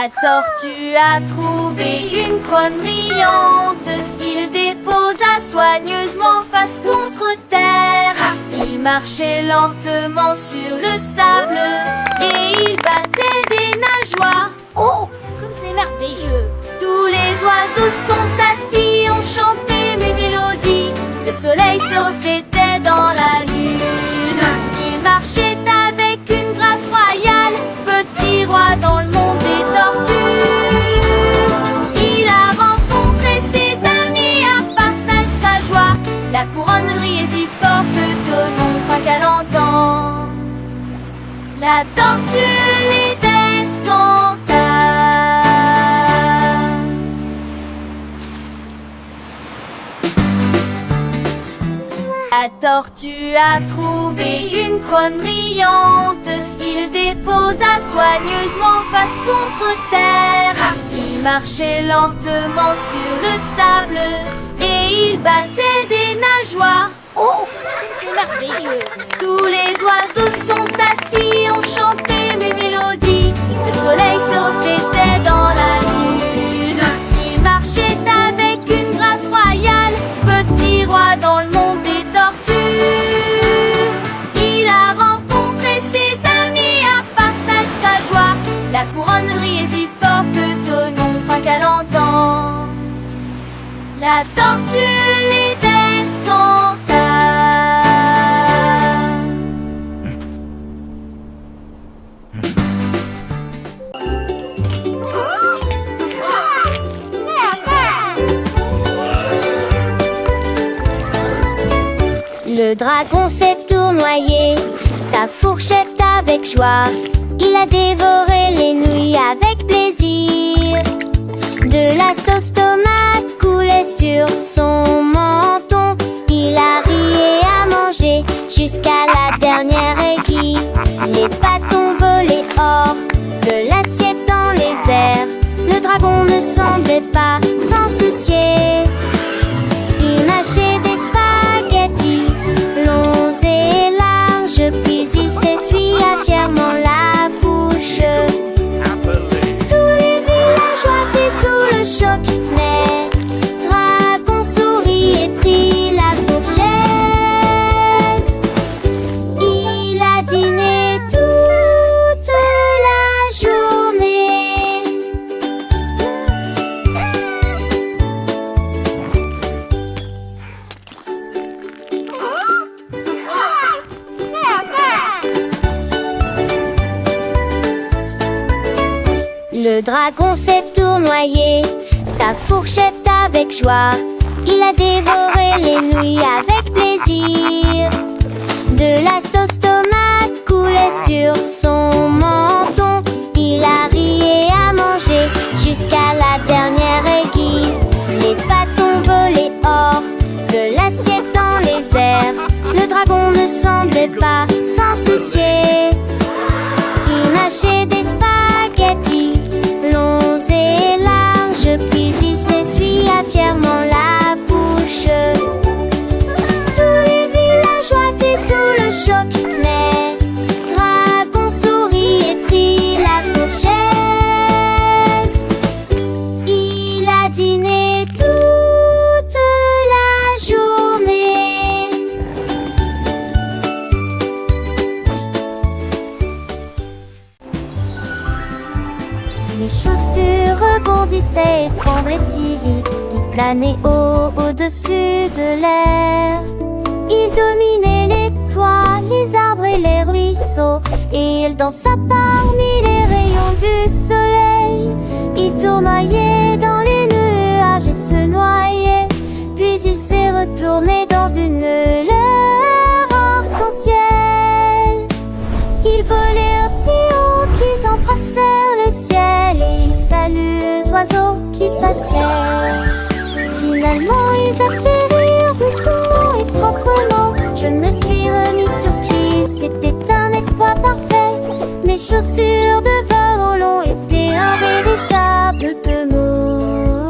La tortue a trouvé une couronne brillante. Il déposa soigneusement face contre terre. Il marchait lentement sur le sable et il battait des nageoires. Oh, comme c'est merveilleux! Tous les oiseaux sont assis, ont chanté une mélodie. Le soleil se reflétait dans la lune. Il marchait avec une grâce royale, petit roi dans le monde des tortues. Il a rencontré ses amis, à partage sa joie. La couronne brillait si fort que Tonon croit qu'elle entend. La tortue était son cas. La tortue a trouvé une couronne brillante. Il déposa soigneusement face contre terre. Il marchait lentement sur le sable et il battait des nageoires. Oh, c'est merveilleux! Tous les oiseaux sont assis, ont chanté une mélodie. Le soleil se reflétait dans la lune. Il marchait avec une grâce royale, petit roi dans le monde des tortues. Il a rencontré ses amis, à partage sa joie. La couronne brillait si fort que Tonon croit qu'elle entend. La tortue était son cas. Le dragon s'est tournoyé, sa fourchette avec joie. Il a dévoré les nouilles avec plaisir. De la sauce tomate coulait sur son menton. Il a ri et a mangé jusqu'à la dernière aiguille. Les bâtons volaient hors de l'assiette dans les airs. Le dragon ne semblait pas s'en soucier. Il mâchait des spaghettis longs et larges, puis il s'essuya fièrement la bouche. Tous les villageois étaient sous le choc, mais Dragon sourit et prit la fourchette. Il a dîné toute la journée. Le dragon s'est tournoyé, sa fourchette avec joie. Il a dévoré les nouilles avec plaisir. De la sauce tomate coulait sur son menton. Il a ri et a mangé jusqu'à la dernière aiguille. Les bâtons volaient hors de l'assiette dans les airs. Le dragon ne semblait pas s'en soucier. Il mâchait des spaghettis longs et larges, puis il s'essuya fièrement la bouche. Tous les villageois étaient sous le choc, mais Dragon sourit et prit la fourchette. Il a dîné toute la journée. Les chaussures rebondissaient et tremblaient si vite. Ils planaient au-dessus de l'air. Ils dominaient les toits, les arbres et les ruisseaux. Et il dansa parmi les rayons du soleil. Il tournoyait dans les nuages et se noyait. Puis il s'est retourné dans une lueur arc-en-ciel. Ils volaient aussi haut qu'ils embrassèrent le ciel. Et ils saluent les oiseaux qui passaient. Finalement ils atterrirent doucement et proprement. Je me suis remis sur pied, c'était un exploit parfait. Mes chaussures de vol long étaient un véritable démon.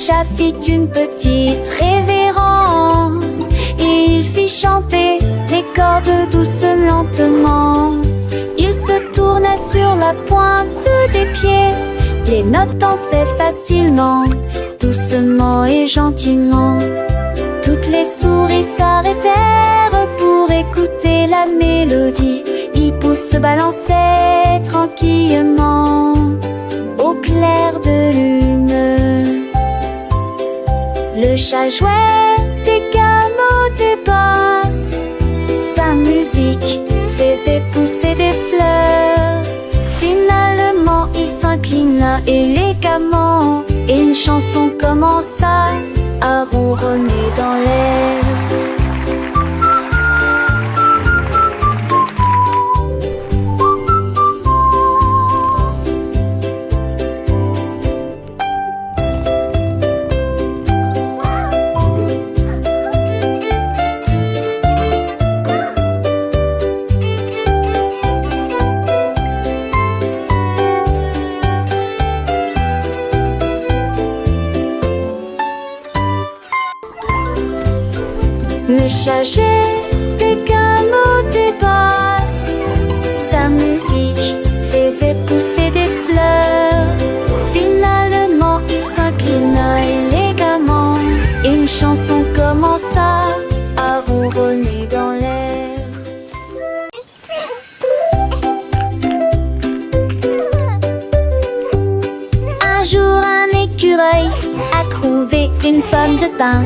chat fit une petite révérence et il fit chanter les cordes doucement, lentement. Il se tourna sur la pointe des pieds, les notes dansaient facilement, doucement et gentiment. Toutes les souris s'arrêtèrent pour écouter la mélodie. Hippo se balançait tranquillement au clair de lune. Le chat jouait des gammes, des basses. Sa musique faisait pousser des fleurs. Finalement, il s'inclina élégamment et une chanson commença à ronronner dans l'air. Le chat jouait des gammes, des basses. Sa musique faisait pousser des fleurs. Finalement, il s'inclina élégamment et une chanson commença à ronronner dans l'air. Un jour, un écureuil a trouvé une pomme de pin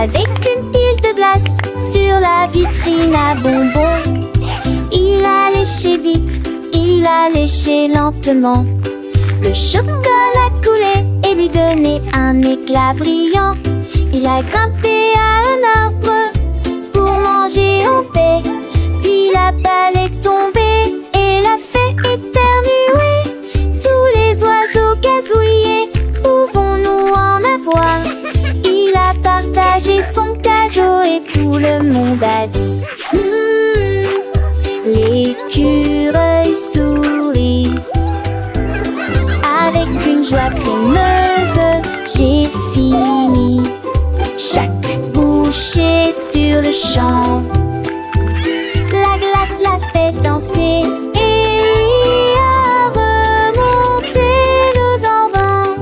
avec une pile de glace sur la vitrine à bonbons. Il a léché vite, il a léché lentement. Le chocolat coulait et lui donnait un éclat brillant. Il a grimpé à un arbre pour manger en paix. Puis la balle est tombée et l'a fait éternuer. Tous les oiseaux gazouillaient, pouvons-nous en avoir? Il a partagé son cadeau et tout le monde a dit L'écureuil sourit avec une joie crémeuse. J'ai fini chaque bouchée sur le champ. La glace l'a fait danser et lui a remonté nos envins.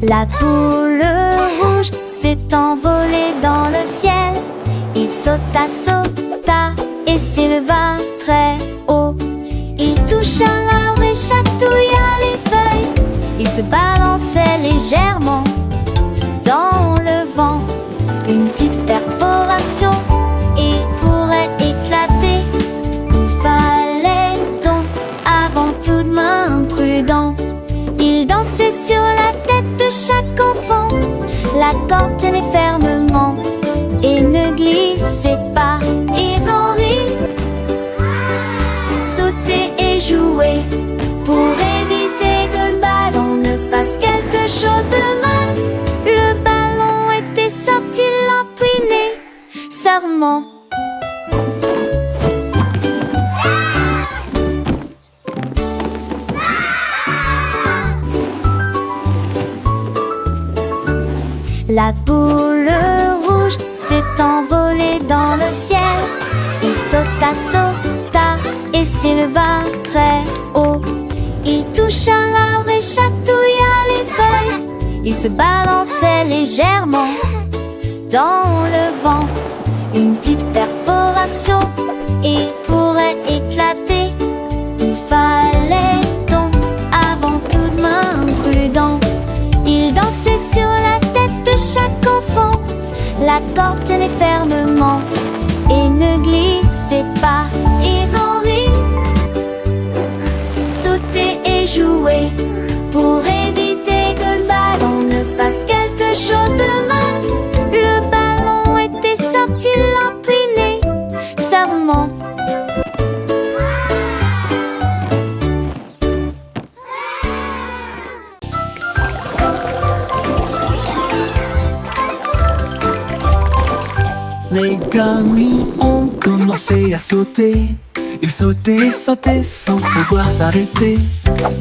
La poule rouge s'est envolée dans le ciel. Il sauta, sauta et s'éleva très haut. Il toucha l'arbre et chatouilla les feuilles. Il se balançait légèrement dans le vent. Une petite perforation, il pourrait éclater. Il fallait donc avant tout de main prudent. Il dansait sur la tête de chaque enfant. La corde tenait fermement et ne glissait pas. Ils ont ri, sauté et joué pour éviter que le ballon ne fasse quelque chose de mal. Le ballon était sorti l'empiné savamment. La boule rouge s'est envolée dans le ciel. Il sauta, sauta et s'éleva très haut. Il toucha l'arbre et chatouilla les feuilles. Il se balançait légèrement dans le vent. Une petite perforation, il pourrait éclater. Il fallait donc avant tout de main prudent. Il dansait sur la tête de chaque enfant. La corde tenait fermement et ne glissait pas. Ils ont ri, sauté et joué pour éviter que le ballon ne fasse quelque chose de mal. Le ballon était sorti l'empiné savamment. 5 amis ont commencé à sauter. Ils sautaient, sautaient sans pouvoir s'arrêter.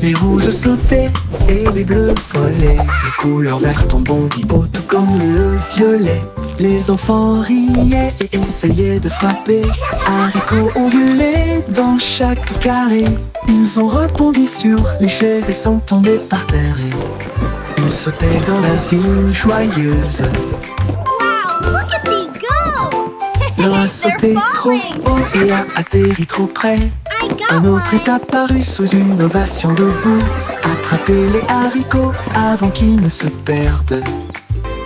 Les rouges sautaient et les bleus volaient. Les couleurs vertes ont bondi haut tout comme le violet. Les enfants riaient et essayaient de frapper. Haricots ondulaient dans chaque carré. Ils ont rebondi sur les chaises et sont tombés par terre. Ils sautaient dans la ville joyeuse. Wow, look at me go! L'un a They're sauté trop falling. haut et a atterri trop près. I got Un autre one. est apparu sous une ovation debout. Attrapez les haricots avant qu'ils ne se perdent.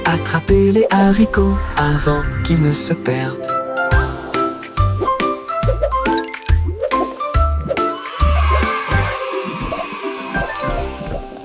Attrapez les haricots avant qu'ils ne se perdent.